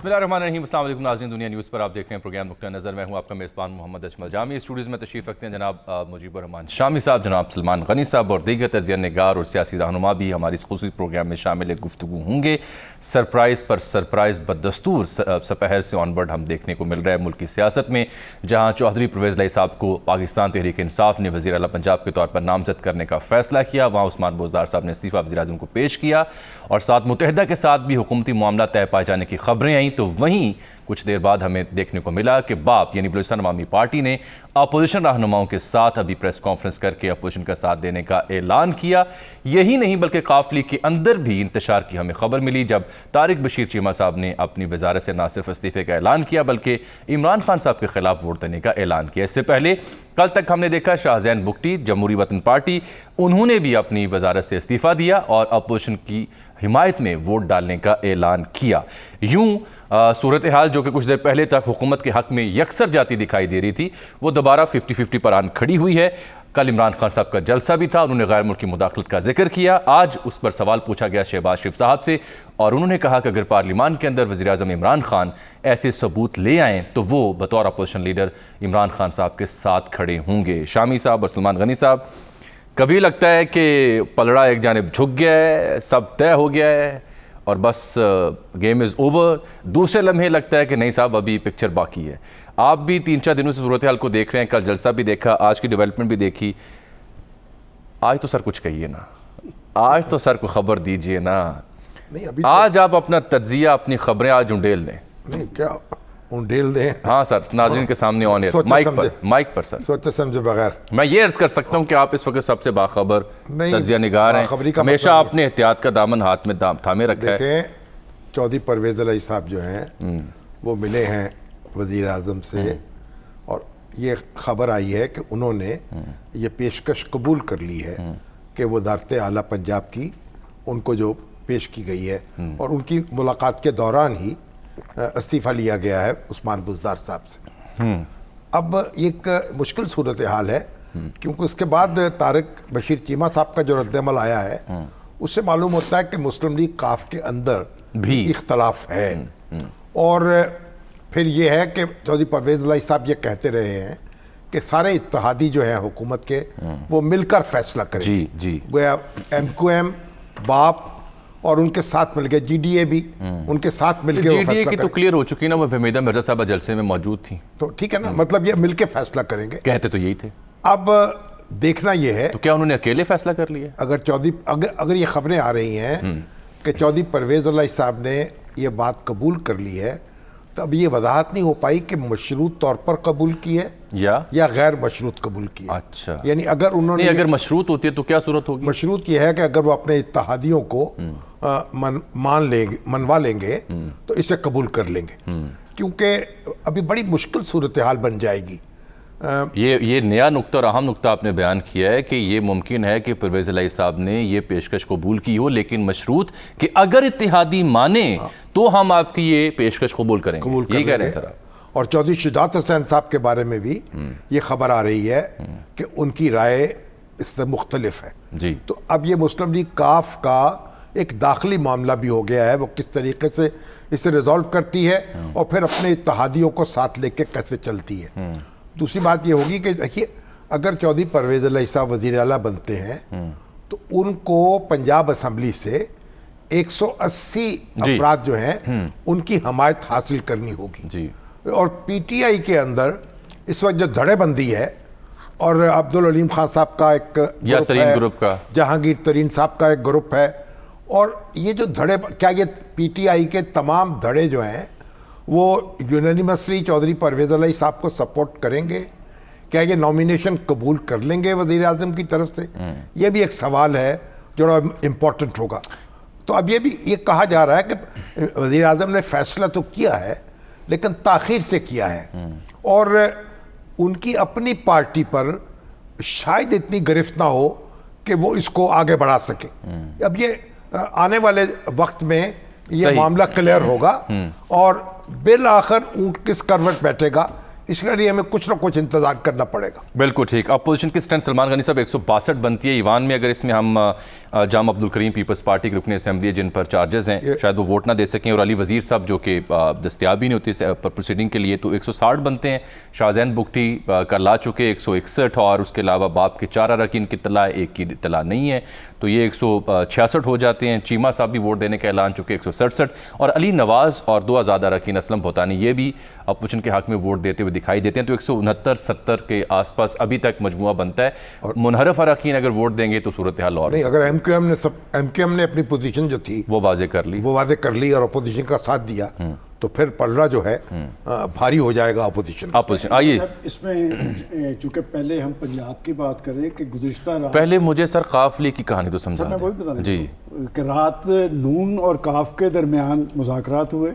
بسم اللہ الرحمن الرحیم۔ السلام علیکم ناظرین، دنیا نیوز پر آپ دیکھ رہے ہیں پروگرام نقطہ نظر۔ میں ہوں آپ کا میزبان محمد اجمل جامی۔ اسٹوڈیوز میں تشریف رکھتے ہیں جناب مجیب الرحمان شامی صاحب، جناب سلمان غنی صاحب اور دیگر تجزیہ نگار اور سیاسی رہنما بھی ہماری اس خصوصی پروگرام میں شامل گفتگو ہوں گے۔ سرپرائز پر سرپرائز بدستور سپہر سے آن ورڈ ہم دیکھنے کو مل رہا ہے ملک کی سیاست میں، جہاں چودھری پرویز الہی صاحب کو پاکستان تحریک انصاف نے وزیر اعلیٰ پنجاب کے طور پر نامزد کرنے کا فیصلہ کیا، وہاں عثمان بزدار صاحب نے استعفیٰ وزیر اعظم کو پیش کیا اور ساتھ متحدہ کے ساتھ بھی حکومتی معاملہ طے پائے جانے کی خبریں آئیں، تو وہیں کچھ دیر بعد ہمیں دیکھنے کو ملا کہ باپ یعنی بلوچستان عوامی پارٹی نے اپوزیشن رہنماؤں کے ساتھ ابھی پریس کانفرنس کر کے اپوزیشن کا ساتھ دینے کا اعلان کیا۔ یہی نہیں بلکہ قافلے کے اندر بھی انتشار کی ہمیں خبر ملی جب طارق بشیر چیمہ صاحب نے اپنی وزارت سے نہ صرف استعفے کا اعلان کیا بلکہ عمران خان صاحب کے خلاف ووٹ دینے کا اعلان کیا۔ اس سے پہلے کل تک ہم نے دیکھا شاہ زین بگٹی جمہوری وطن پارٹی، انہوں نے بھی اپنی وزارت سے استعفیٰ دیا اور اپوزیشن کی حمایت میں ووٹ ڈالنے کا اعلان کیا۔ یوں صورتحال جو کہ کچھ دیر پہلے تک حکومت کے حق میں یکسر جاتی دکھائی دے رہی تھی، وہ دوبارہ 50-50 پر آن کھڑی ہوئی ہے۔ کل عمران خان صاحب کا جلسہ بھی تھا، انہوں نے غیر ملکی مداخلت کا ذکر کیا۔ آج اس پر سوال پوچھا گیا شہباز شریف صاحب سے اور انہوں نے کہا کہ اگر پارلیمان کے اندر وزیر اعظم عمران خان ایسے ثبوت لے آئیں تو وہ بطور اپوزیشن لیڈر عمران خان صاحب کے ساتھ کھڑے ہوں گے۔ شامی صاحب اور سلمان غنی صاحب، کبھی لگتا ہے کہ پلڑا ایک جانب جھک گیا ہے، سب طے ہو گیا ہے اور بس گیم از اوور، دوسرے لمحے لگتا ہے کہ نہیں صاحب ابھی پکچر باقی ہے۔ آپ بھی 3-4 دنوں سے صورتحال کو دیکھ رہے ہیں، کل جلسہ بھی دیکھا، آج کی ڈیولپمنٹ بھی دیکھی۔ آج تو سر کچھ کہیے نا، آج تو سر کو خبر دیجئے نا، آج آپ اپنا تجزیہ اپنی خبریں آج انڈیل دیں۔ نہیں کیا انڈیل دیں؟ ہاں سر، ناظرین کے سامنے آن ایئر مائک پر سر سوچے سمجھے بغیر میں یہ عرض کر سکتا ہوں کہ آپ اس وقت سب سے باخبر تجزیہ نگار ہیں، ہمیشہ آپ نے احتیاط کا دامن ہاتھ میں تھامے رکھا ہے۔ دیکھیں، چودھری پرویز الہی صاحب جو ہیں وہ ملے ہیں وزیر اعظم سے اور یہ خبر آئی ہے کہ انہوں نے یہ پیشکش قبول کر لی ہے کہ وزارت اعلیٰ پنجاب کی ان کو جو پیش کی گئی ہے اور ان کی ملاقات کے دوران ہی استعفیٰ لیا گیا ہے عثمان بزدار صاحب سے۔ اب ایک مشکل صورتحال ہے کیونکہ اس کے بعد طارق بشیر چیمہ صاحب کا جو رد عمل آیا ہے اس سے معلوم ہوتا ہے کہ مسلم لیگ قاف کے اندر بھی اختلاف ہے، اور پھر یہ ہے کہ چودھری پرویز الہی صاحب یہ کہتے رہے ہیں کہ سارے اتحادی جو ہیں حکومت کے وہ مل کر فیصلہ کریں گے، گویا ایم کیو ایم، باپ اور ان کے ساتھ مل کے جی ڈی اے بھی ان کے ساتھ مل کے جی ڈی اے کی تو کلیئر ہو چکی نا، وہ حمیدہ مرزا صاحبہ جلسے میں موجود تھیں، تو ٹھیک ہے نا، مطلب یہ مل کے فیصلہ کریں گے، کہتے تو یہی تھے۔ اب دیکھنا یہ ہے تو کیا انہوں نے اکیلے فیصلہ کر لیا؟ اگر یہ خبریں آ رہی ہیں کہ چودھری پرویز الہی صاحب نے یہ بات قبول کر لی ہے تو اب یہ وضاحت نہیں ہو پائی کہ مشروط طور پر قبول کی ہے یا غیر مشروط قبول کی ہے۔ اچھا، یعنی اگر انہوں نے اگر مشروط ہوتی ہے تو کیا صورت ہوگی؟ مشروط یہ ہے کہ اگر وہ اپنے اتحادیوں کو منوا لیں گے تو اسے قبول کر لیں گے، کیونکہ ابھی بڑی مشکل صورتحال بن جائے گی۔ یہ نیا نقطہ اور اہم نقطہ آپ نے بیان کیا ہے کہ یہ ممکن ہے کہ پرویز الہی صاحب نے یہ پیشکش قبول کی ہو لیکن مشروط کہ اگر اتحادی مانے تو ہم آپ کی یہ پیشکش قبول کریں گے، یہ کہہ رہے ہیں سر آپ۔ اور چودھری شجاعت حسین صاحب کے بارے میں بھی یہ خبر آ رہی ہے کہ ان کی رائے اس سے مختلف ہے، تو اب یہ مسلم لیگ قاف کا ایک داخلی معاملہ بھی ہو گیا ہے، وہ کس طریقے سے اسے ریزالو کرتی ہے اور پھر اپنے اتحادیوں کو ساتھ لے کے کیسے چلتی ہے۔ دوسری بات یہ ہوگی کہ دیکھیے اگر چودھری پرویز الہی صاحب وزیر اعلیٰ بنتے ہیں تو ان کو پنجاب اسمبلی سے 180 افراد جو ہیں ان کی حمایت حاصل کرنی ہوگی، اور پی ٹی آئی کے اندر اس وقت جو دھڑے بندی ہے اور عبدالعلیم خان صاحب کا ایک گروپ ہے، جہانگیر ترین صاحب کا ایک گروپ ہے، اور یہ جو دھڑے، کیا یہ پی ٹی آئی کے تمام دھڑے جو ہیں وہ یونینیمسلی چودھری پرویز الہی صاحب کو سپورٹ کریں گے؟ کیا یہ نومینیشن قبول کر لیں گے وزیر اعظم کی طرف سے؟ یہ بھی ایک سوال ہے جو امپورٹنٹ ہوگا۔ تو اب یہ کہا جا رہا ہے کہ وزیر اعظم نے فیصلہ تو کیا ہے لیکن تاخیر سے کیا ہے، اور ان کی اپنی پارٹی پر شاید اتنی گرفت نہ ہو کہ وہ اس کو آگے بڑھا سکے۔ اب یہ آنے والے وقت میں یہ معاملہ کلیئر ہوگا اور بالآخر اونٹ کس کروٹ بیٹھے گا اس لیے ہمیں کچھ نہ کچھ انتظار کرنا پڑے گا. بالکل ٹھیک. اپوزیشن کی اسٹرینتھ سلمان غنی صاحب 162 بنتی ہے ایوان میں. اگر اس میں ہم جام عبدالکریم پیپلز پارٹی کے رکن اسمبلی جن پر چارجز ہیں, شاید وہ ووٹ نہ دے سکیں, اور علی وزیر صاحب جو کہ دستیاب ہی نہیں ہوتی پروسیڈنگ کے لیے, تو 160 بنتے ہیں. شاہزین بگٹی کر لا چکے 161, اور اس کے علاوہ باپ کے 4 اراکین کی اطلاع, ایک کی اطلاع نہیں ہے, تو یہ 166 ہو جاتے ہیں. چیمہ صاحب بھی ووٹ دینے کا اعلان چکے 167, اور علی نواز اور 2 آزاد اراکین اسلم بھوتانی یہ بھی اپوزیشن کے حق میں ووٹ دیتے ہوئے دکھائی دیتے ہیں. تو 169-70 کے آس پاس ابھی تک مجموعہ بنتا ہے. منحرف اراکین اگر ووٹ دیں گے تو صورتحال اور نہیں. اگر ایم کیو ایم نے اپنی پوزیشن جو تھی وہ واضح کر لی اور اپوزیشن کا ساتھ دیا, تو پھر پلڑا جو ہے بھاری ہو جائے گا اپوزیشن. آئیے اس میں چونکہ پہلے ہم پنجاب کی بات کریں کہ گزشتہ رات, پہلے مجھے سر قافلے کی کہانی تو سمجھا میں وہی بتانا جی کہ رات نون اور کاف کے درمیان مذاکرات ہوئے,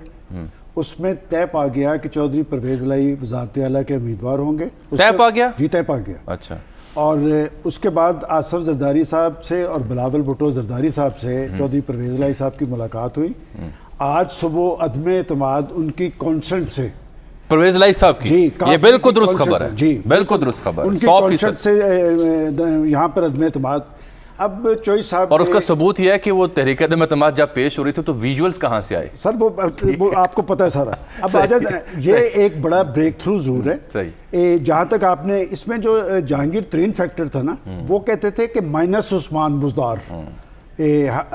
اس میں طے پا گیا کہ چودھری پرویز الہی وزارت اعلیٰ کے امیدوار ہوں گے. طے پا گیا؟ جی طے پا گیا. اچھا. اور اس کے بعد آصف زرداری صاحب سے اور بلاول بھٹو زرداری صاحب سے چودھری پرویز الہی صاحب کی ملاقات ہوئی. آج صبح عدم اعتماد ان کی کانسنٹ سے پرویز الہی صاحب کی, یہ بالکل درست خبر ہے. جی بالکل درست خبر, ان کی کانسنٹ سے یہاں پر عدم اعتماد. اب چوئی صاحب, اور اس کا ثبوت یہ ہے کہ وہ تحریک عدم اعتماد جب پیش ہو رہی تھی تو ویژولز کہاں سے آئے سر, وہ آپ کو پتہ ہے سارا. اب یہ ایک بڑا بریک تھرو ضرور ہے. جہاں تک آپ نے اس میں جو جہانگیر ترین فیکٹر تھا نا, وہ کہتے تھے کہ مائنس عثمان بزدار,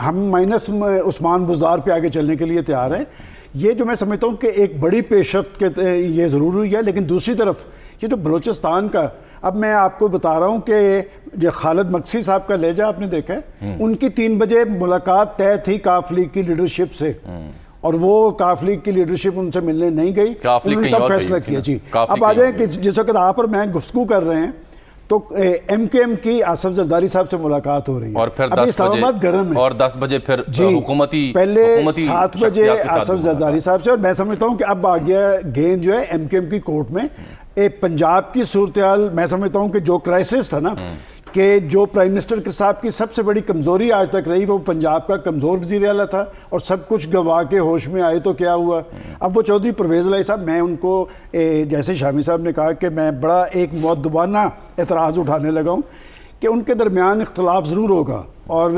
ہم مائنس عثمان بزدار پہ آگے چلنے کے لیے تیار ہیں. یہ جو میں سمجھتا ہوں کہ ایک بڑی پیش رفت یہ ضرور ہوئی ہے. لیکن دوسری طرف یہ جو بلوچستان کا, اب میں آپ کو بتا رہا ہوں کہ جو خالد مقصی صاحب کا لہجہ آپ نے دیکھا ہے, ان کی 3 بجے ملاقات طے تھی کاف لیگ کی لیڈرشپ سے, اور وہ کاف لیگ کی لیڈرشپ ان سے ملنے نہیں گئی, انہوں نے تب فیصلہ کیا. جی اب آ جائیں کہ جس وقت آپ اور میں گفتگو کر رہے ہیں تو ایم کے ایم کی آصف زرداری صاحب سے ملاقات ہو رہی ہے, اور پھر ابھی اسلام آباد گرم ہے, اور 10 بجے پھر حکومتی پہلے 7 بجے آصف زرداری صاحب سے. اور میں سمجھتا ہوں کہ اب آ گیا گیند جو ہے ایم کے ایم کی کورٹ میں. پنجاب کی صورتحال میں سمجھتا ہوں کہ جو کرائسس تھا نا, کہ جو پرائم منسٹر صاحب کی سب سے بڑی کمزوری آج تک رہی, وہ پنجاب کا کمزور وزیر اعلیٰ تھا, اور سب کچھ گوا کے ہوش میں آئے تو کیا ہوا. اب وہ چودھری پرویز الہی صاحب, میں ان کو جیسے شامی صاحب نے کہا کہ میں بڑا ایک مؤدبانہ اعتراض اٹھانے لگا ہوں کہ ان کے درمیان اختلاف ضرور ہوگا, اور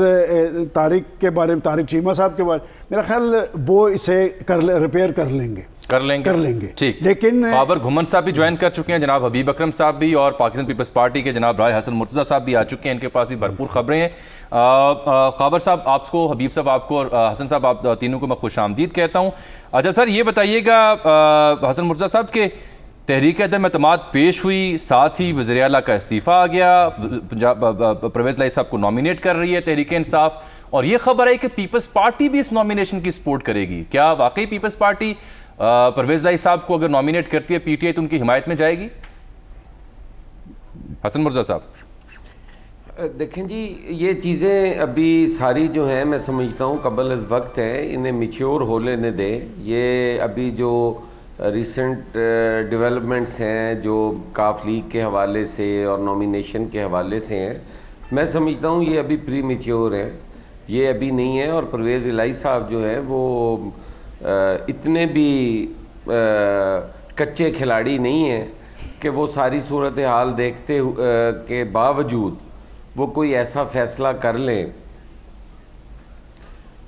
طارق کے بارے میں, طارق چیمہ صاحب کے بارے میں, میرا خیال وہ اسے ریپیئر کر لیں گے. ٹھیک. لیکن خابر گھمن صاحب بھی جوائن کر چکے ہیں, جناب حبیب اکرم صاحب بھی, اور پاکستان پیپلز پارٹی کے جناب رائے حسن مرتضیٰ صاحب بھی آ چکے ہیں. ان کے پاس بھی بھرپور خبریں ہیں. خابر صاحب آپ کو, حبیب صاحب آپ کو, اور حسن صاحب آپ تینوں کو میں خوش آمدید کہتا ہوں. اچھا سر, یہ بتائیے گا حسن مرتضیٰ صاحب کہ تحریک عدم اعتماد پیش ہوئی, ساتھ ہی وزیر اعلیٰ کا استعفیٰ آ گیا, پرویز الہی صاحب کو نامینیٹ کر رہی ہے تحریک انصاف, اور یہ خبر ہے کہ پیپلز پارٹی بھی اس نامینیشن کی سپورٹ کرے گی. کیا واقعی پیپلز پارٹی پرویز الہی صاحب کو اگر نامینیٹ کرتی ہے پی ٹی آئی تو ان کی حمایت میں جائے گی؟ حسن مرزا صاحب دیکھیں جی, یہ چیزیں ابھی ساری جو ہیں میں سمجھتا ہوں قبل از وقت ہے, انہیں میچیور ہو لینے دے. یہ ابھی جو ریسنٹ ڈیولپمنٹس ہیں جو کاف لیگ کے حوالے سے اور نامینیشن کے حوالے سے ہیں, میں سمجھتا ہوں یہ ابھی پری میچیور ہے, یہ ابھی نہیں ہے. اور پرویز الہی صاحب جو ہیں وہ اتنے بھی کچے کھلاڑی نہیں ہیں کہ وہ ساری صورتحال دیکھتے کے باوجود وہ کوئی ایسا فیصلہ کر لیں.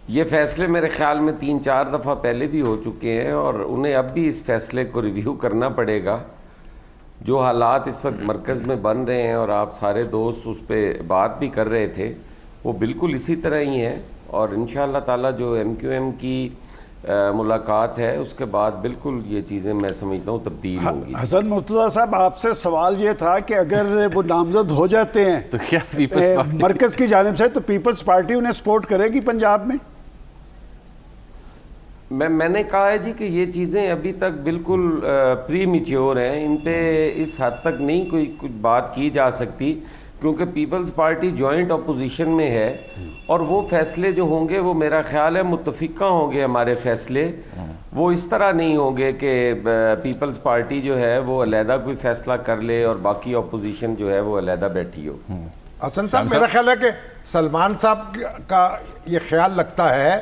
یہ فیصلے میرے خیال میں 3-4 دفعہ پہلے بھی ہو چکے ہیں, اور انہیں اب بھی اس فیصلے کو ریویو کرنا پڑے گا. جو حالات اس وقت مرکز میں بن رہے ہیں, اور آپ سارے دوست اس پہ بات بھی کر رہے تھے, وہ بالکل اسی طرح ہی ہیں. اور انشاءاللہ تعالیٰ جو ایم کیو ایم کی ملاقات ہے اس کے بعد بالکل یہ چیزیں میں سمجھتا ہوں تبدیل ہوں گی. حسن مرتضیٰ صاحب, آپ سے سوال یہ تھا کہ اگر وہ نامزد ہو جاتے ہیں تو کیا پیپلز پارٹی مرکز کی جانب سے, تو پیپلز پارٹی انہیں سپورٹ کرے گی پنجاب میں؟ میں نے کہا ہے جی کہ یہ چیزیں ابھی تک بالکل پری میچیور ہیں, ان پہ اس حد تک نہیں کوئی کچھ بات کی جا سکتی, کیونکہ پیپلز پارٹی جوائنٹ اپوزیشن میں ہے, اور وہ فیصلے جو ہوں گے وہ میرا خیال ہے متفقہ ہوں گے. ہمارے فیصلے وہ اس طرح نہیں ہوں گے کہ پیپلز پارٹی جو ہے وہ علیحدہ کوئی فیصلہ کر لے اور باقی اپوزیشن جو ہے وہ علیحدہ بیٹھی ہو. حسن صاحب, میرا خیال ہے کہ سلمان صاحب کا یہ خیال لگتا ہے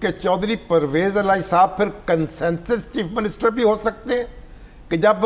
کہ چودھری پرویز الہی صاحب پھر کنسنسس چیف منسٹر بھی ہو سکتے ہیں, کہ جب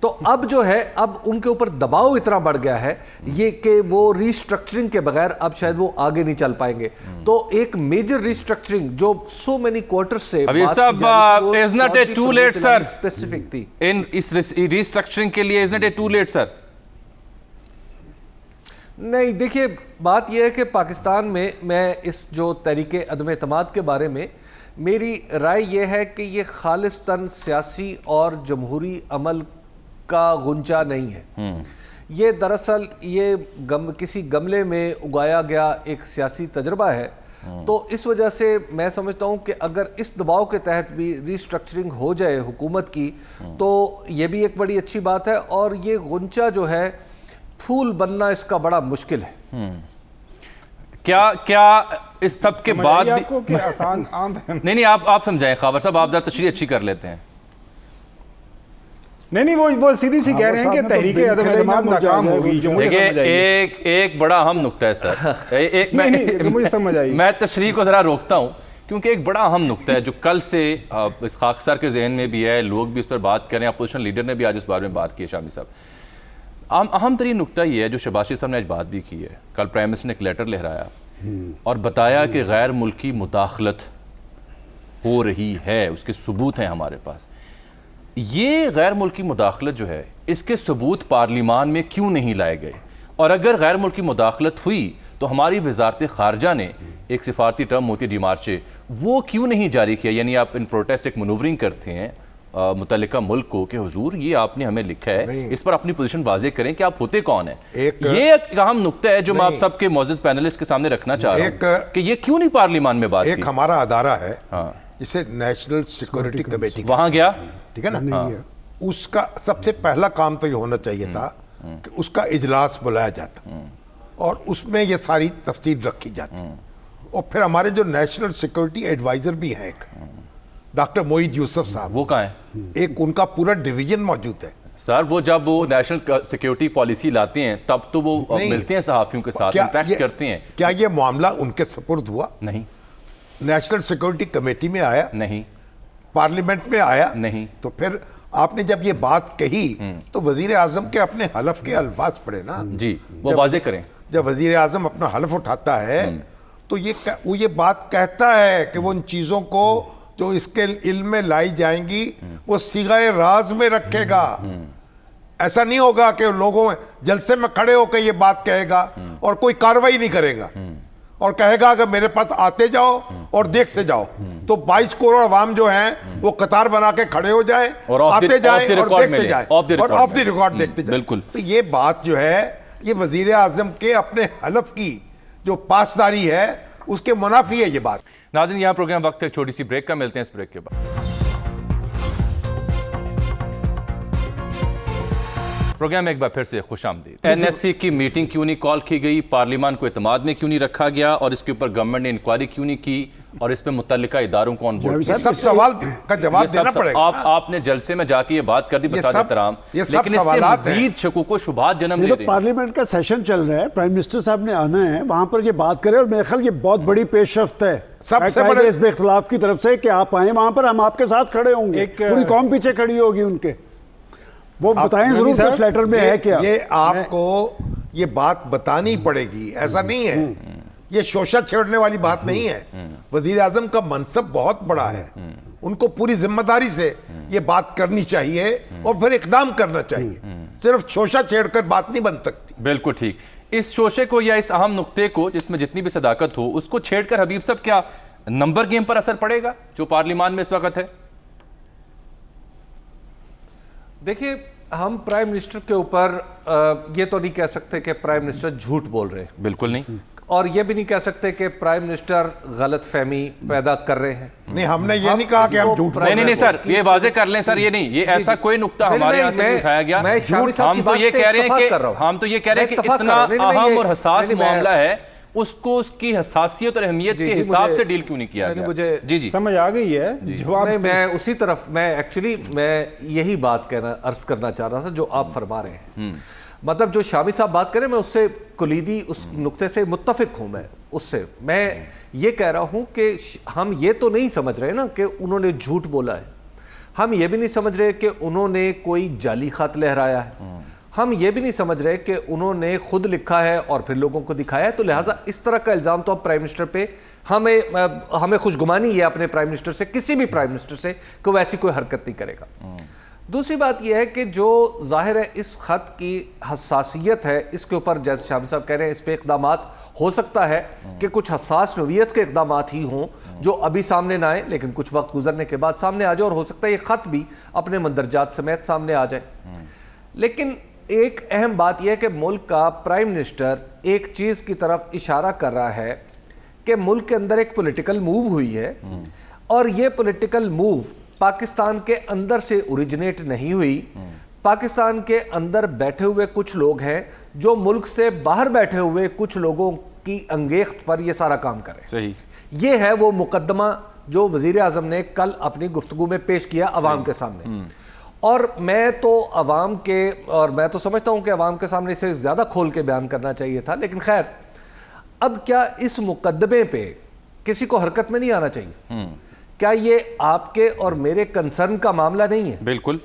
تو اب جو ہے اب ان کے اوپر دباؤ اتنا بڑھ گیا ہے یہ کہ وہ ری اسٹرکچرنگ کے بغیر اب شاید وہ آگے نہیں چل پائیں گے. تو ایک میجر ری اسٹرکچرنگ جو سو مینی کوارٹر سے حبیب صاحب is not a too late sir specific تھی ان اس ری اسٹرکچرنگ کے لیے is not a too late sir. نہیں دیکھیے بات یہ ہے کہ پاکستان میں اس جو تحریک عدم اعتماد کے بارے میں میری رائے یہ ہے کہ یہ خالصتاً سیاسی اور جمہوری عمل کا غنچہ نہیں ہے. یہ دراصل یہ کسی گملے میں اگایا گیا ایک سیاسی تجربہ ہے. تو اس وجہ سے میں سمجھتا ہوں کہ اگر اس دباؤ کے تحت بھی ری سٹرکچرنگ ہو جائے حکومت کی تو یہ بھی ایک بڑی اچھی بات ہے. اور یہ غنچہ جو ہے پھول بننا اس کا بڑا مشکل ہے. کیا اس سب کے بعد بھی آپ کو کہ آسان عام نہیں آپ سمجھائیں خاور صاحب, آپ ذرا تشریح اچھی کر لیتے ہیں. نہیں وہ سیدھی سی کہہ رہے ہیں کہ تحریک عدم اعتماد ناکام ہوگی. دیکھیں ایک بڑا اہم نقطہ ہے سر, مجھے سمجھ آئی, میں تشریح کو ذرا روکتا ہوں کیونکہ ایک بڑا اہم نقطہ ہے جو کل سے اس خاکسار کے ذہن میں بھی ہے, لوگ بھی اس پر بات کر رہے ہیں, اپوزیشن لیڈر نے بھی آج اس بارے میں بات کی ہے. شامی صاحب, اہم ترین نقطہ یہ ہے جو شہباز شریف صاحب نے آج بات بھی کی ہے. کل پرائم منسٹر نے ایک لیٹر لہرایا اور بتایا کہ غیر ملکی مداخلت ہو رہی ہے, اس کے ثبوت ہیں ہمارے پاس. یہ غیر ملکی مداخلت جو ہے اس کے ثبوت پارلیمان میں کیوں نہیں لائے گئے؟ اور اگر غیر ملکی مداخلت ہوئی تو ہماری وزارت خارجہ نے ایک سفارتی ٹرم موتی ڈیمارچے وہ کیوں نہیں جاری کیا؟ یعنی آپ ان پروٹیسٹ ایک منورنگ کرتے ہیں متعلقہ ملک کو کہ حضور یہ آپ نے ہمیں لکھا ہے, اس پر اپنی پوزیشن واضح کریں کہ آپ ہوتے کون ہیں. یہ ایک اہم نقطہ ہے جو میں آپ سب کے معزز پینلسٹ کے سامنے رکھنا چاہ رہا ہوں کہ یہ کیوں نہیں پارلیمان میں بات کی. ایک ہمارا ادارہ ہے جسے نیشنل سیکورٹی کمیٹی, وہاں گیا, ٹھیک ہے نا, اس کا سب سے پہلا کام تو یہ ہونا چاہیے تھا کہ اس کا اجلاس بلایا جاتا اور اس میں یہ ساری تفصیل رکھی جاتی. اور پھر ہمارے جو نیشنل سیکورٹی ایڈوائزر بھی ہیں ایک ڈاکٹر معید یوسف صاحب, وہ کہاں ہیں؟ ایک ان کا پورا ڈویژن موجود ہے. سر وہ جب وہ نیشنل سیکیورٹی پالیسی لاتے ہیں تب تو وہ ملتے ہیں صحافیوں کے ساتھ, انٹریکٹ کرتے ہیں. کیا یہ معاملہ ان کے سپرد ہوا؟ نہیں. نیشنل سیکورٹی کمیٹی میں آیا؟ نہیں. پارلیمنٹ میں آیا؟ نہیں. تو پھر آپ نے جب یہ بات کہی تو وزیر اعظم کے اپنے حلف کے الفاظ پڑھے نا. جی وہ واضح کریں. جب وزیر اعظم اپنا حلف اٹھاتا ہے تو وہ یہ بات کہتا ہے کہ وہ ان چیزوں کو جو اس کے علم میں لائی جائیں گی وہ صیغہ راز میں رکھے گا. ایسا نہیں ہوگا کہ لوگوں جلسے میں کھڑے ہو کے یہ بات کہے گا اور کوئی کاروائی نہیں کرے گا اور کہے گا کہ میرے پاس آتے جاؤ اور دیکھتے جاؤ. تو 22 کروڑ عوام جو ہیں وہ قطار بنا کے کھڑے ہو جائیں, آتے جائیں اور دیکھتے جائیں اور آف دی ریکارڈ دیکھتے جائیں. تو یہ بات جو ہے یہ وزیر اعظم کے اپنے حلف کی جو پاسداری ہے اس کے منافی ہے یہ بات. ناظرین یہاں پروگرام وقت ہے چھوٹی سی بریک کا, ملتے ہیں اس بریک کے بعد. پروگرام میں ایک بار پھر سے خوش آمدید. این ایس سی کی میٹنگ کیوں نہیں کال کی گئی, پارلیمان کو اعتماد میں کیوں نہیں رکھا گیا, اور اس کے اوپر گورنمنٹ نے انکوائری کیوں نہیں کی, اور اس پہ متعلقہ اداروں کو آن بورڈ. یہ سب سوال کا جواب دینا پڑے گا. آپ نے جلسے میں جا کے یہ بات کر دی بساد احترام, لیکن اس سے مزید شکوک و شبہات جنم دے رہے ہیں. پارلیمنٹ کا سیشن چل رہا ہے, پرائم منسٹر صاحب نے آنا ہے, وہاں پر یہ بات کرے, اور میرے خیال یہ بہت بڑی پیش رفت ہے سب سے بڑے اس اختلاف کی طرف سے کہ آپ آئیں وہاں پر, ہم آپ کے ساتھ کھڑے ہوں گے, پوری قوم پیچھے کھڑی ہوگی ان کے. وہ بتائیں ضرور کہ اس لیٹر میں ہے کیا. یہ آپ کو یہ بات بتانی پڑے گی, ایسا نہیں ہے, یہ شوشہ چھیڑنے والی بات نہیں ہے. وزیر اعظم کا منصب بہت بڑا ہے, ان کو پوری ذمہ داری سے یہ بات کرنی چاہیے اور پھر اقدام کرنا چاہیے. صرف شوشہ چھیڑ کر بات نہیں بن سکتی. بالکل ٹھیک. اس شوشے کو یا اس اہم نقطے کو جس میں جتنی بھی صداقت ہو اس کو چھیڑ کر حبیب صاحب کیا نمبر گیم پر اثر پڑے گا جو پارلیمان میں اس وقت ہے؟ دیکھیے ہم پرائم منسٹر کے اوپر یہ تو نہیں کہہ سکتے کہ پرائم منسٹر جھوٹ بول رہے ہیں, بالکل نہیں, اور یہ بھی نہیں کہہ سکتے کہ پرائم منسٹر غلط فہمی پیدا کر رہے ہیں. نہیں, ہم نے یہ نہیں کہا کہ ہم جھوٹ نہیں سر, یہ واضح کر لیں سر, یہ نہیں, یہ ایسا کوئی نقطہ ہمارے یہاں سے نہیں اٹھایا گیا. ہم تو یہ کہہ رہے ہیں کہ اتنا اہم اور حساس معاملہ ہے اس کو اس کی حساسیت اور اہمیت کے حساب سے ڈیل کیوں نہیں کیا گیا؟ مجھے جی سمجھ آ گئی ہے. میں اسی طرف میں یہی بات عرض کرنا چاہ رہا تھا جو آپ فرما رہے ہیں. مطلب جو شامی صاحب بات کریں میں اس سے کلیدی اس نقطے سے متفق ہوں. میں یہ کہہ رہا ہوں کہ ہم یہ تو نہیں سمجھ رہے نا کہ انہوں نے جھوٹ بولا ہے, ہم یہ بھی نہیں سمجھ رہے کہ انہوں نے کوئی جعلی خط لہرایا ہے، ہم یہ بھی نہیں سمجھ رہے کہ انہوں نے خود لکھا ہے اور پھر لوگوں کو دکھایا ہے. تو لہٰذا اس طرح کا الزام تو اب پرائم منسٹر پہ ہمیں خوشگمانی ہے اپنے پرائم منسٹر سے، کسی بھی پرائم منسٹر سے، کہ وہ ایسی کوئی حرکت نہیں کرے گا. دوسری بات یہ ہے کہ جو ظاہر ہے اس خط کی حساسیت ہے، اس کے اوپر جیسے شامی صاحب کہہ رہے ہیں اس پہ اقدامات ہو سکتا ہے کہ کچھ حساس نوعیت کے اقدامات ہی ہوں جو ابھی سامنے نہ آئیں لیکن کچھ وقت گزرنے کے بعد سامنے آ جائے، اور ہو سکتا ہے یہ خط بھی اپنے مندرجات سمیت سامنے آ جائے. لیکن ایک اہم بات یہ ہے کہ ملک کا پرائم منسٹر ایک چیز کی طرف اشارہ کر رہا ہے کہ ملک کے اندر ایک پولیٹیکل موو ہوئی ہے، اور یہ پولیٹیکل موو پاکستان کے اندر سے اوریجنیٹ نہیں ہوئی. پاکستان کے اندر بیٹھے ہوئے کچھ لوگ ہیں جو ملک سے باہر بیٹھے ہوئے کچھ لوگوں کی انگیخت پر یہ سارا کام کر رہے ہیں. صحیح. یہ ہے وہ مقدمہ جو وزیر اعظم نے کل اپنی گفتگو میں پیش کیا عوام کے سامنے. اور میں تو عوام کے، اور میں تو سمجھتا ہوں کہ عوام کے سامنے اسے زیادہ کھول کے بیان کرنا چاہیے تھا، لیکن خیر اب کیا اس مقدمے پہ کسی کو حرکت میں نہیں آنا چاہیے؟ کیا یہ آپ کے اور میرے کنسرن کا معاملہ نہیں ہے؟ بالکل.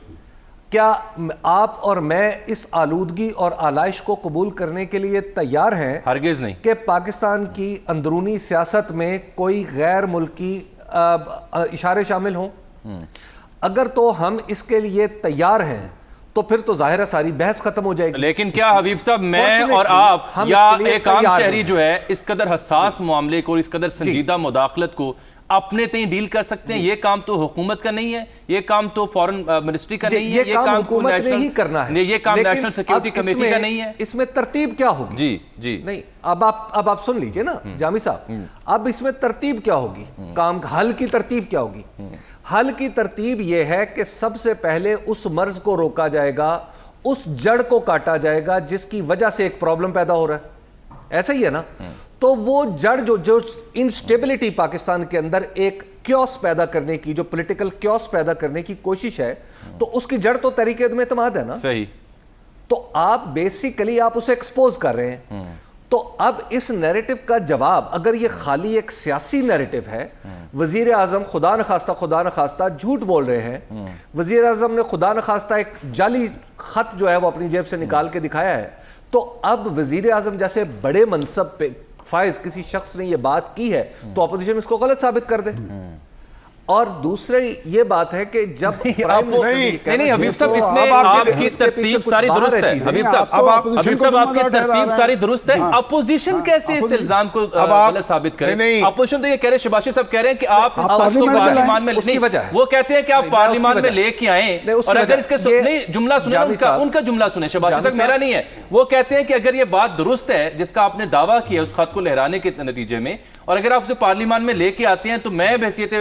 کیا آپ اور میں اس آلودگی اور آلائش کو قبول کرنے کے لیے تیار ہیں؟ ہرگز نہیں. کہ پاکستان کی اندرونی سیاست میں کوئی غیر ملکی اشارے شامل ہوں؟ اگر تو ہم اس کے لیے تیار ہیں تو پھر تو ظاہر ہے ساری بحث ختم ہو جائے گی. لیکن کیا حبیب صاحب میں اور آپ یا ایک عام شہری جو ہے اس قدر حساس معاملے کو اور اس قدر سنجیدہ مداخلت کو اپنے تئیں ڈیل کر سکتے ہیں؟ یہ کام تو حکومت کا نہیں ہے، یہ کام تو فورن منسٹری کا نہیں ہے، یہ کام حکومت نے ہی کرنا ہے، یہ کام نیشنل سیکیورٹی کمیٹی کا نہیں ہے. اس میں ترتیب کیا ہوگی؟ جی جی نہیں، اب آپ سن لیجئے نا جامی صاحب، اب اس میں ترتیب کیا ہوگی؟ کام حل کی ترتیب کیا ہوگی؟ حل کی ترتیب یہ ہے کہ سب سے پہلے اس مرض کو روکا جائے گا، اس جڑ کو کاٹا جائے گا جس کی وجہ سے ایک پرابلم پیدا ہو رہا ہے. ایسا ہی ہے نا؟ تو وہ جڑ جو انسٹیبلٹی پاکستان کے اندر ایک کیوس پیدا کرنے کی، جو پولیٹیکل کیوس پیدا کرنے کی کوشش ہے، تو اس کی جڑ تو تحریک عدم اعتماد ہے نا. صحیح. تو آپ بیسیکلی آپ اسے ایکسپوز کر رہے ہیں. تو اب اس نیریٹو کا جواب، اگر یہ خالی ایک سیاسی نیریٹو ہے، وزیر اعظم خدا نخواستہ جھوٹ بول رہے ہیں، وزیر اعظم نے خدا نخواستہ ایک جعلی خط جو ہے وہ اپنی جیب سے نکال کے دکھایا ہے، تو اب وزیر اعظم جیسے بڑے منصب پہ فائز کسی شخص نے یہ بات کی ہے تو اپوزیشن اس کو غلط ثابت کر دے. اور دوسری یہ بات ہے کہ جب نہیں حبیب صاحب اس میں آپ کی ترتیب ساری درست ہے. حبیب صاحب آپ کی ترتیب ساری درست ہے. اپوزیشن کیسے اس الزام کو غلط ثابت کرے؟ اپوزیشن تو یہ کہہ رہے، شہباز شریف صاحب کہہ رہے ہیں کہ آپ اس بات کو پارلیمان میں نہیں، وہ کہتے ہیں کہ آپ پارلیمان میں لے کے آئیں، اور اگر اس کے نہیں جملہ سنیں ان کا جملہ سنیں، شہباز شریف صاحب میرا نہیں ہے. وہ کہتے ہیں کہ اگر یہ بات درست ہے جس کا آپ نے دعویٰ کیا اس خط کو لہرانے کے نتیجے میں، اور اگر آپ اسے پارلیمان میں لے کے آتے ہیں تو میں بحیثیت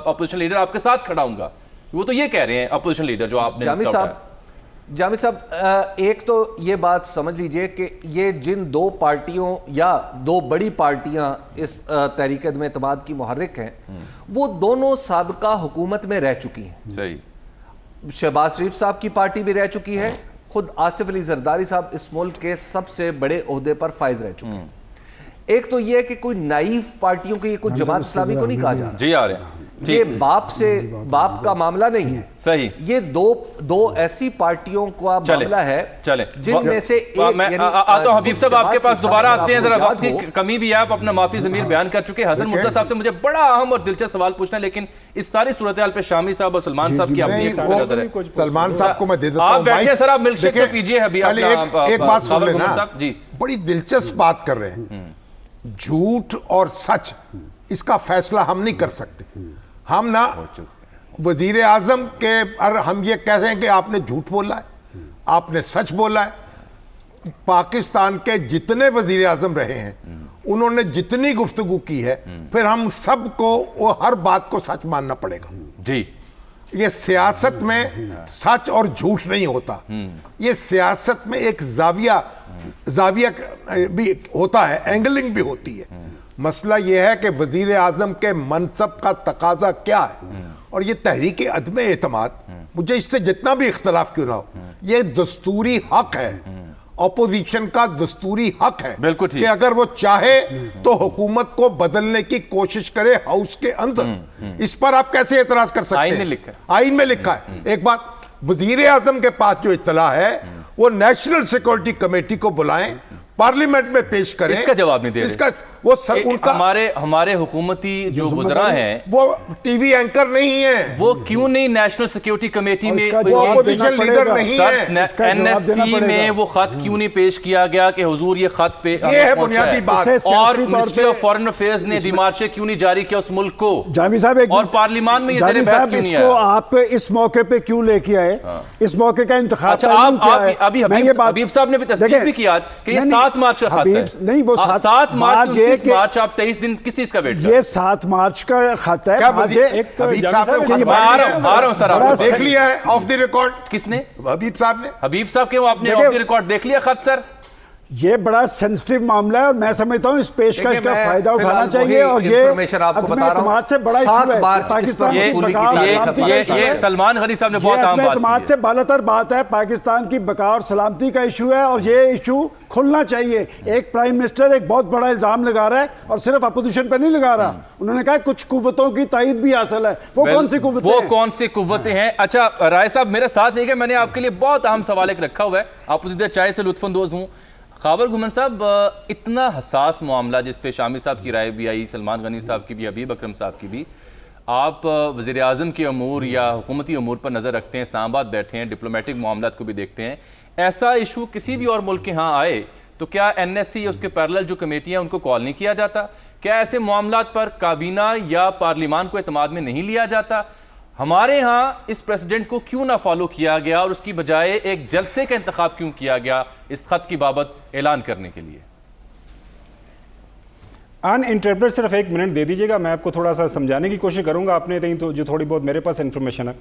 اپوزیشن لیڈر آپ کے ساتھ کھڑا ہوں گا. وہ تو یہ کہہ رہے ہیں اپوزیشن لیڈر جو آپ نے. جامی صاحب ایک تو یہ بات سمجھ لیجئے کہ یہ جن دو پارٹیوں یا دو بڑی پارٹیاں اس تحریک عدم اعتماد کی محرک ہیں، وہ دونوں سابقہ حکومت میں رہ چکی ہیں. صحیح. شہباز شریف صاحب کی پارٹی بھی رہ چکی ہے، خود آصف علی زرداری صاحب اس ملک کے سب سے بڑے عہدے پر فائز رہ چکے ہیں. ایک تو یہ کہ کوئی نائیف پارٹیوں کی، یہ کوئی جماعت اسلامی کو نہیں کہا جا رہا. جی آ رہے ہیں. یہ باپ کا معاملہ نہیں ہے. صحیح. یہ دو ایسی پارٹیوں کا معاملہ ہے جن میں سے ایک. تو حبیب صاحب آپ کے پاس دوبارہ آتے ہیں، ذرا وقت کی کمی بھی ہے، آپ اپنا معافی ضمیر بیان کر چکے. حسن مرزا صاحب سے مجھے بڑا اہم اور دلچسپ سوال پوچھنا ہے، لیکن اس ساری صورتحال پہ شامی صاحب اور سلمان صاحب کی اپنی نظر ہے. سلمان صاحب کو میں دے دیتا ہوں. آپ بیٹھے سر، آپ ملک شیک تو پیجئے. ایک بات سن لینا، جی بڑی دلچسپ بات کر رہے ہیں. جھوٹ اور سچ اس کا فیصلہ ہم نہیں کر سکتے. ہم نہ وزیر اعظم کے ہم یہ کہہ رہے ہیں کہ آپ نے جھوٹ بولا ہے، آپ نے سچ بولا ہے. پاکستان کے جتنے وزیر اعظم رہے ہیں انہوں نے جتنی گفتگو کی ہے، پھر ہم سب کو ہر بات کو سچ ماننا پڑے گا. جی یہ سیاست میں سچ اور جھوٹ نہیں ہوتا. یہ سیاست میں ایک زاویہ بھی ہوتا ہے، اینگلنگ بھی ہوتی ہے. مسئلہ یہ ہے کہ وزیر اعظم کے منصب کا تقاضا کیا ہے، اور یہ تحریک عدم اعتماد، مجھے اس سے جتنا بھی اختلاف کیوں نہ ہو، یہ دستوری حق ہے اپوزیشن کا دستوری حق ہے بالکل ٹھیک کہ اگر وہ چاہے تو حکومت کو بدلنے کی کوشش کرے ہاؤس کے اندر. اس پر آپ کیسے اعتراض کر سکتے ہیں؟ آئین میں لکھا ہے. آئین میں لکھا ہے. ایک بات وزیر اعظم کے پاس جو اطلاع ہے وہ نیشنل سیکورٹی کمیٹی کو بلائیں, پارلیمنٹ میں پیش کریں. اس کا جواب نہیں دے اس کا وہ ان کا ہمارے حکومتی جو وزراء ہیں وہ ٹی وی اینکر نہیں ہیں, وہ کیوں نہیں نیشنل سیکیورٹی کمیٹی میں, وہ اپوزیشن لیڈر نہیں ہے. این ایس سی میں وہ خط کیوں نہیں پیش کیا گیا کہ حضور یہ خط پہ یہ ہے بنیادی بات. اور منسٹری آف فارن افیئرز نے ڈیمارچے کیوں نہیں جاری کیا اس ملک کو, جامی صاحب اور پارلیمان میں یہ زیر بحث کیوں نہیں آیا؟ آپ اس موقع پہ کیوں لے کے آئے؟ اس موقع کا انتخاب ابھی حبیب صاحب نے بھی تصدیق بھی کیا آج کہ یہ 7 مارچ کا خط ہے. نہیں, وہ 7 مارچ 29 مارچ, آپ 23 دن کس چیز کا ویٹ کر؟ یہ 7 مارچ کا خط ہے. حبیب صاحب نے آ رہا ہوں سر, آپ دیکھ لیا ہے آف دی ریکارڈ. کس نے؟ حبیب صاحب نے. حبیب صاحب کے وہ آپ نے آف دی ریکارڈ دیکھ لیا خط سر؟ یہ بڑا سینسٹیو معاملہ ہے اور میں سمجھتا ہوں اس پیشکش کا فائدہ اٹھانا چاہیے. اور یہ عدم اعتماد سے بڑا ایشو ہے پاکستان کی بقا اور سلامتی کا. یہ سلمان غنی صاحب نے بہت اہم عدم بات اعتماد سے بالا تر بات ہے, پاکستان کی بقا اور سلامتی کا ایشو ہے اور یہ ایشو کھلنا چاہیے. ایک پرائم منسٹر ایک بہت بڑا الزام لگا رہا ہے اور صرف اپوزیشن پہ نہیں لگا رہا, انہوں نے کہا کچھ قوتوں کی تائید بھی حاصل ہے. وہ کون سی قوتیں ہیں؟ وہ کون سی قوتیں ہیں؟ اچھا رائے صاحب میرے ساتھ نہیں کہ میں نے آپ کے لیے بہت اہم سوال ایک رکھا ہوا ہے, آپ اسی دیر چائے سے لطف اندوز ہوں. خاور گھمن صاحب, اتنا حساس معاملہ جس پہ شامی صاحب کی رائے بھی آئی, سلمان غنی صاحب کی بھی, حبیب اکرم صاحب کی بھی, آپ وزیر اعظم کے امور یا حکومتی امور پر نظر رکھتے ہیں, اسلام آباد بیٹھے ہیں, ڈپلومیٹک معاملات کو بھی دیکھتے ہیں. ایسا ایشو کسی بھی اور ملک کے ہاں آئے تو کیا این ایس سی اس کے پیرلل جو کمیٹیاں ان کو کال نہیں کیا جاتا؟ کیا ایسے معاملات پر کابینہ یا پارلیمان کو اعتماد میں نہیں لیا جاتا؟ ہمارے ہاں اس پریسیڈنٹ کو کیوں نہ فالو کیا گیا اور اس کی بجائے ایک جلسے کا انتخاب کیوں کیا گیا اس خط کی بابت اعلان کرنے کے لیے؟ ان انٹرپریٹ صرف 1 منٹ دے دیجیے گا, میں آپ کو تھوڑا سا سمجھانے کی کوشش کروں گا. آپ نے تو جو تھوڑی بہت میرے پاس انفارمیشن ہے,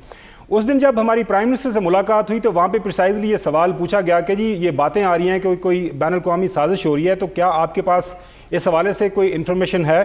اس دن جب ہماری پرائم منسٹر سے ملاقات ہوئی تو وہاں پہ پریسائزلی یہ سوال پوچھا گیا کہ جی یہ باتیں آ رہی ہیں کہ کوئی بین الاقوامی سازش ہو رہی ہے, تو کیا آپ کے پاس اس حوالے سے کوئی انفارمیشن ہے؟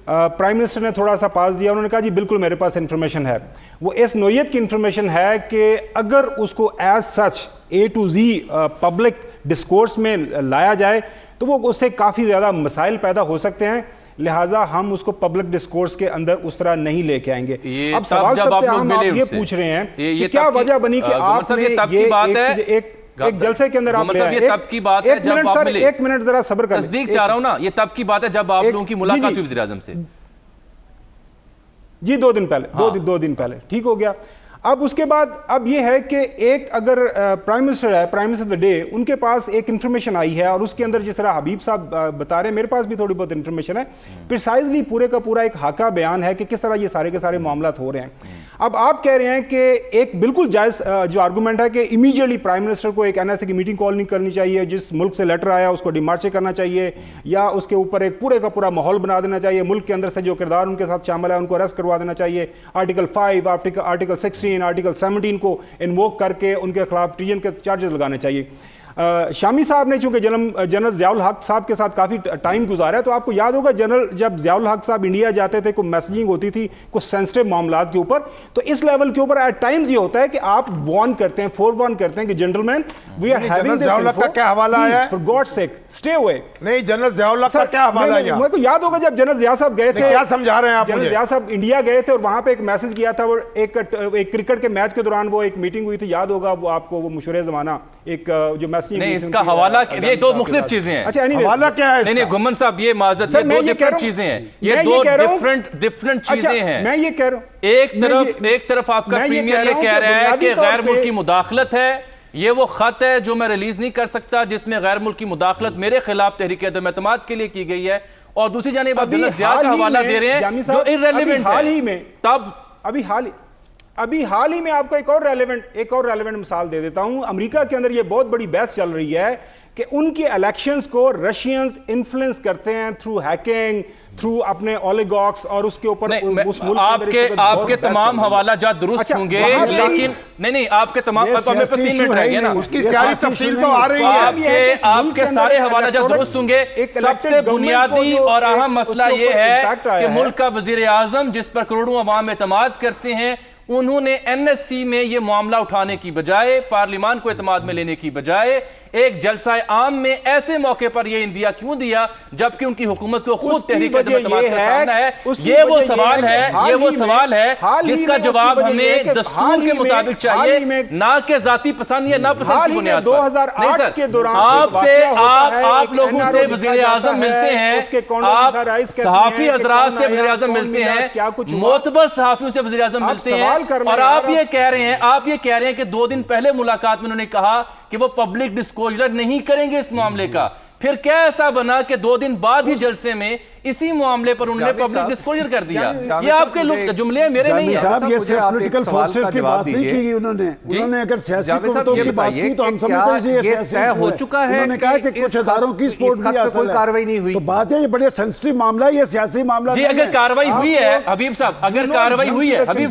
پرائم منسٹر نے تھوڑا سا پاس دیا, انہوں نے کہا جی بالکل میرے پاس انفارمیشن ہے. وہ اس نوعیت کی انفارمیشن ہے کہ اگر اس کو as such A to Z public discourse میں لایا جائے تو وہ اس سے کافی زیادہ مسائل پیدا ہو سکتے ہیں, لہٰذا ہم اس کو پبلک ڈسکورس کے اندر اس طرح نہیں لے کے آئیں گے. اب سوال سب سے اہم آپ یہ پوچھ رہے ہیں کہ کیا وجہ بنی کہ آپ نے ایک جلسے کے اندر آپ یہ تب کی بات ہے جب آپ ملے. 1 منٹ ذرا صبر کریں, تصدیق چاہ رہا ہوں نا, یہ تب کی بات ہے جب آپ لوگوں کی ملاقات ہوئی وزیر اعظم سے. جی 2 دن پہلے, 2 دن پہلے, ٹھیک ہو گیا. اب اس کے بعد اب یہ ہے کہ ایک اگر پرائم منسٹر ہے, prime minister of the day, ان کے پاس ایک انفارمیشن آئی ہے اور اس کے اندر جس طرح حبیب صاحب بتا رہے ہیں, میرے پاس بھی تھوڑی بہت انفارمیشن ہے, پریسائزلی پورے کا پورا ایک خاکہ بیان ہے کہ کس طرح یہ سارے کے سارے معاملات ہو رہے ہیں. اب آپ کہہ رہے ہیں کہ ایک بالکل جائز جو آرگومنٹ ہے کہ امیڈیٹلی پرائم منسٹر کو ایک این ایس اے کی میٹنگ کال نہیں کرنی چاہیے, جس ملک سے لیٹر آیا اس کو ڈیمارچے کرنا چاہیے, یا اس کے اوپر ایک پورے کا پورا ماحول بنا دینا چاہیے, ملک کے اندر سے جو کردار ان کے ساتھ شامل ہے ان کو اریسٹ کروا دینا چاہیے, آرٹیکل 5, آرٹیکل 16, آرٹیکل 17 کو انووک کر کے ان کے خلاف ٹریجن کے چارجز لگانے چاہیے. شامی صاحب نے چونکہ جنرل ضیاء الحق صاحب کے ساتھ کافی ٹائم گزارا ہے, تو آپ کو یاد ہوگا جنرل جب ضیاء الحق صاحب انڈیا جاتے تھے, کوئی میسجنگ ہوتی تھی کچھ سینسٹیو معاملات کے اوپر, تو اس لیول کے اوپر ایٹ ٹائمز یہ ہوتا ہے کہ آپ وارن کرتے ہیں, فور وارن کرتے ہیں کہ gentleman we are having this info, کا کیا حوالہ ہے, for God sake stay away. نہیں, جنرل ضیاء الحق کا کیا حوالہ ہے؟ مجھے کو یاد ہوگا جب جنرل ضیاء صاحب گئے تھے, کیا سمجھا رہے ہیں آپ؟ جنرل ضیاء صاحب انڈیا گئے تھے اور وہاں پہ ایک میسج کیا تھا, وہ ایک کرکٹ کے میچ کے دوران وہ ایک میٹنگ ہوئی تھی, یاد ہوگا وہ آپ کو, وہ مشورے زمانہ ایک جو میسجنگ. نہیں, اس کا حوالہ یہ 2 مختلف چیزیں ہیں. اچھا حوالہ کیا ہے؟ نہیں گھمن صاحب یہ معذرت ہے, 2 ڈفرنٹ چیزیں ہیں, یہ 2 ڈفرنٹ چیزیں ہیں. میں یہ کہہ رہا ہوں, ایک طرف آپ کا پریمیئر یہ کہہ رہا ہے کہ غیر ملکی مداخلت ہے, یہ وہ خط ہے جو میں ریلیز نہیں کر سکتا جس میں غیر ملکی مداخلت میرے خلاف تحریک عدم اعتماد کے لیے کی گئی ہے, اور دوسری جانب آپ جنرل ضیاء کا حوالہ دے رہے ہیں جو irrelevant ہے. تب ابھی حال ہی میں آپ کو ایک اور ریلیونٹ مثال دے دیتا ہوں. امریکہ کے اندر یہ بہت بڑی بحث چل رہی ہے کہ ان کے الیکشنز کو رشینز انفلوئنس کرتے ہیں تھرو ہیکنگ, تھرو اپنے اولیگارکس, اور اس کے اوپر آپ کے تمام حوالہ جات درست ہوں گے, لیکن نہیں آپ کے تمام, ہمیں 3 منٹ رہ گئے نا, اس کی ساری تفصیل تو آ رہی ہے, آپ کے سارے حوالہ جات درست ہوں گے. سب سے بنیادی اور اہم مسئلہ یہ ہے کہ ملک کا وزیر اعظم جس پر کروڑوں عوام اعتماد کرتے ہیں, انہوں نے این ایس سی میں یہ معاملہ اٹھانے کی بجائے, پارلیمان کو اعتماد میں لینے کی بجائے, ایک جلسہ عام میں ایسے موقع پر یہ اندیا کیوں دیا جبکہ ان کی حکومت کو خود تحریک عدم اعتماد کا سامنا ہے؟ یہ وہ سوال ہے جس کا جواب ہمیں دستور کے مطابق چاہیے، نہ کہ ذاتی پسند یا ناپسند کی بنیاد پر۔ 2008 کے دوران آپ لوگوں سے وزیر اعظم ملتے ہیں، آپ صحافی حضرات سے وزیر اعظم ملتے ہیں، معتبر صحافیوں سے وزیر اعظم ملتے ہیں، اور آپ یہ کہہ رہے ہیں کہ 2 دن پہلے ملاقات میں انہوں نے کہا کہ وہ پبلک ڈسکلوجر نہیں کریں گے اس معاملے کا۔ پھر کیا ایسا بنا کہ 2 دن بعد ہی جلسے میں اسی معاملے پر انہوں نے پبلک ڈسکلوجر کر دیا؟ یہ آپ کے جملے میرے نہیں ہیں صاحب، یہ صرف پولیٹیکل فورسز کی بات نہیں کی انہوں نے اگر سیاسی قوتوں کی بات کی تو ہم سمجھتے ہیں یہ سیاسی ہو چکا ہے، انہوں نے کہا کہ کچھ ہزاروں کی سپورٹ بھی حاصل ہے، کوئی کارروائی نہیں ہوئی۔ تو بات ہے یہ بڑے سینسٹیو معاملہ ہے، یہ سیاسی معاملہ جی اگر کارروائی ہوئی ہے حبیب صاحب، اگر کارروائی ہوئی ہے حبیب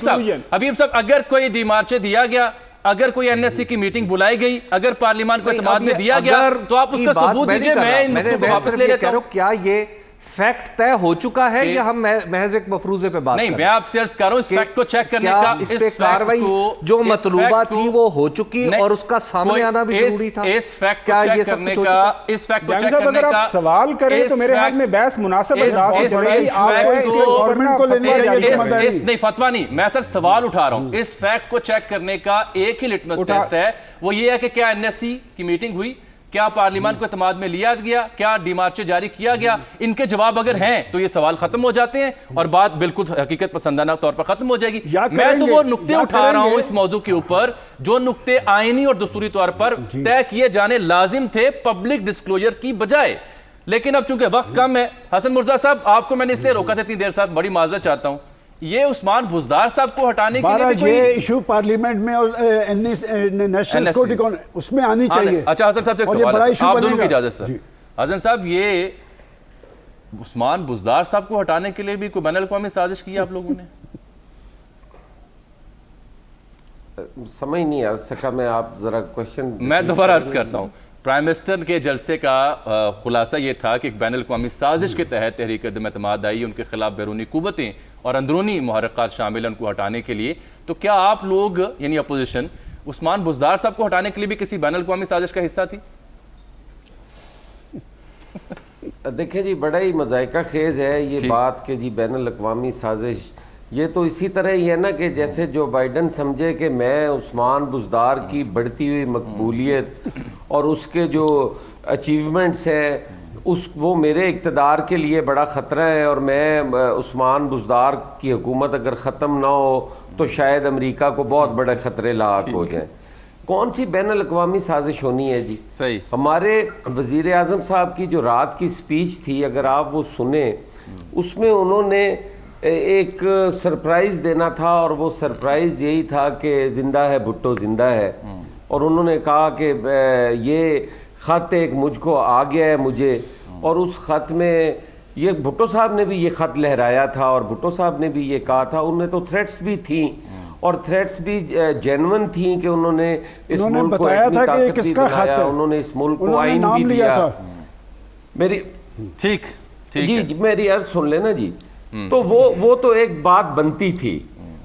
صاحب، اگر کوئی ڈیمارچے دیا گیا، اگر کوئی این ایس سی کی میٹنگ بلائی گئی، اگر پارلیمان کو اعتماد میں دیا گیا تو آپ اس کا ثبوت دیجئے، میں ان نقطوں کو واپس لے لیتا ہوں۔ کیا یہ فیکٹ طے ہو چکا ہے یا ہم محض ایک مفروضے پہ بات کریں؟ نہیں، میں آپ سے عرض کر رہا ہوں اس فیکٹ کو چیک کرنے کا، اس پہ کاروائی جو مطلوبہ تھی وہ ہو چکی اور اس کا سامنے آنا بھی ضروری تھا؟ اس فیکٹ کو چیک کرنے کا اگر آپ سوال کریں تو میرے حال میں بحث مناسب انداز میں چلے گی، گورنمنٹ کو لینے چاہیے۔ نہیں فتویٰ نہیں، میں سر سوال اٹھا رہا ہوں۔ اس فیکٹ کو چیک کرنے کا ایک ہی لٹمس ٹیسٹ ہے، وہ یہ ہے کہ کیا این ایس سی کی میٹنگ ہوئی، کیا پارلیمان کو اعتماد میں لیا گیا، کیا ڈیمارچے جاری کیا گیا؟ ان کے جواب اگر ہیں تو یہ سوال ختم ہو جاتے ہیں اور بات بالکل حقیقت پسندانہ طور پر ختم ہو جائے گی۔ میں تو وہ نقطے اٹھا رہا ہوں اس موضوع کے اوپر جو نقطے آئینی اور دستوری طور پر طے کیے جانے لازم تھے پبلک ڈسکلوجر کی بجائے، لیکن اب چونکہ وقت کم ہے۔ حسن مرزا صاحب، آپ کو میں نے اس لیے روکا تھا اتنی دیر صاحب، بڑی معذرت چاہتا ہوں، یہ عثمان بزدار صاحب کو ہٹانے کے لیے یہ ایشو پارلیمنٹ میں اور نیشنل سیکورٹی اس میں آنی چاہیے۔ اچھا حسن صاحب سے ایک سوال ہے، آپ دونوں کی اجازت سے۔ حسن صاحب، یہ عثمان بزدار صاحب کو ہٹانے کے لیے بھی کوئی بین الاقوامی سازش کی ہے آپ لوگوں نے؟ سمجھ نہیں آ سکا میں، آپ ذرا کوشچن میں دوبارہ عرض کرتا ہوں۔ پرائم منسٹر کے جلسے کا خلاصہ یہ تھا کہ ایک بین الاقوامی سازش کے تحت تحریک عدم اعتماد آئی، ان کے خلاف بیرونی قوتیں اور اندرونی محرکات شامل ہیں ان کو ہٹانے کے لیے۔ تو کیا آپ لوگ یعنی اپوزیشن عثمان بزدار صاحب کو ہٹانے کے لیے بھی کسی بین الاقوامی سازش کا حصہ تھی؟ دیکھیں جی، بڑا ہی مذائقہ خیز ہے یہ بات کہ جی بین الاقوامی سازش، یہ تو اسی طرح ہی ہے نا کہ جیسے جو بائیڈن سمجھے کہ میں عثمان بزدار کی بڑھتی ہوئی مقبولیت اور اس کے جو اچیومنٹس ہیں وہ میرے اقتدار کے لیے بڑا خطرہ ہے، اور میں عثمان بزدار کی حکومت اگر ختم نہ ہو تو شاید امریکہ کو بہت بڑے خطرے لاحق ہو جائیں۔ کون سی بین الاقوامی سازش ہونی ہے جی؟ صحیح۔ ہمارے وزیر اعظم صاحب کی جو رات کی سپیچ تھی، اگر آپ وہ سنیں، اس میں انہوں نے ایک سرپرائز دینا تھا، اور وہ سرپرائز یہی تھا کہ زندہ ہے بھٹو زندہ ہے، اور انہوں نے کہا کہ یہ خط ایک مجھ کو آ گیا ہے مجھے، اور اس خط میں یہ بھٹو صاحب نے بھی یہ خط لہرایا تھا اور بھٹو صاحب نے بھی یہ کہا تھا، انہیں تو تھریٹس بھی تھیں اور تھریٹس بھی جینون تھیں کہ انہوں نے اس ملک کو ایٹمی طاقت بھی بنایا، انہوں نے اس ملک کو آئین بھی دیا۔ میری ٹھیک جی میری عرض سن لینا جی، تو وہ تو ایک بات بنتی تھی۔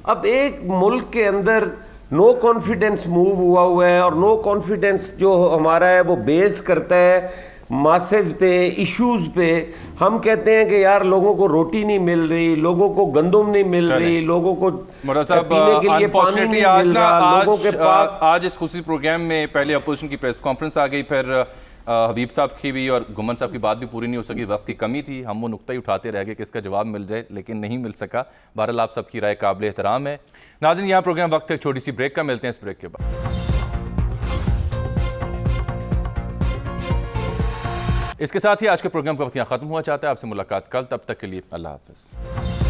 اب ایک ملک کے اندر نو کانفیڈنس موو ہوا ہے، اور نو کانفیڈنس جو ہمارا ہے وہ بیس کرتا ہے ماسز پہ، ایشوز پہ۔ ہم کہتے ہیں کہ یار لوگوں کو روٹی نہیں مل رہی، لوگوں کو گندم نہیں مل رہی، لوگوں کو پینے کے لیے پانی نہیں مل رہا، لوگوں کے پاس۔ آج اس خصوصی پروگرام میں پہلے اپوزیشن کی پریس کانفرنس آ گئی، پھر حبیب صاحب کی بھی اور گمن صاحب کی بات بھی پوری نہیں ہو سکی، وقت کی کمی تھی، ہم وہ نقطہ ہی اٹھاتے رہ گئے کہ اس کا جواب مل جائے، لیکن نہیں مل سکا۔ بہرحال آپ سب کی رائے قابل احترام ہے۔ ناظرین، یہاں پروگرام وقت ایک چھوٹی سی بریک کا، ملتے ہیں اس بریک کے بعد۔ اس کے ساتھ ہی آج کے پروگرام کا وقت یہاں ختم ہوا چاہتا ہے، آپ سے ملاقات کل، تب تک کے لیے اللہ حافظ۔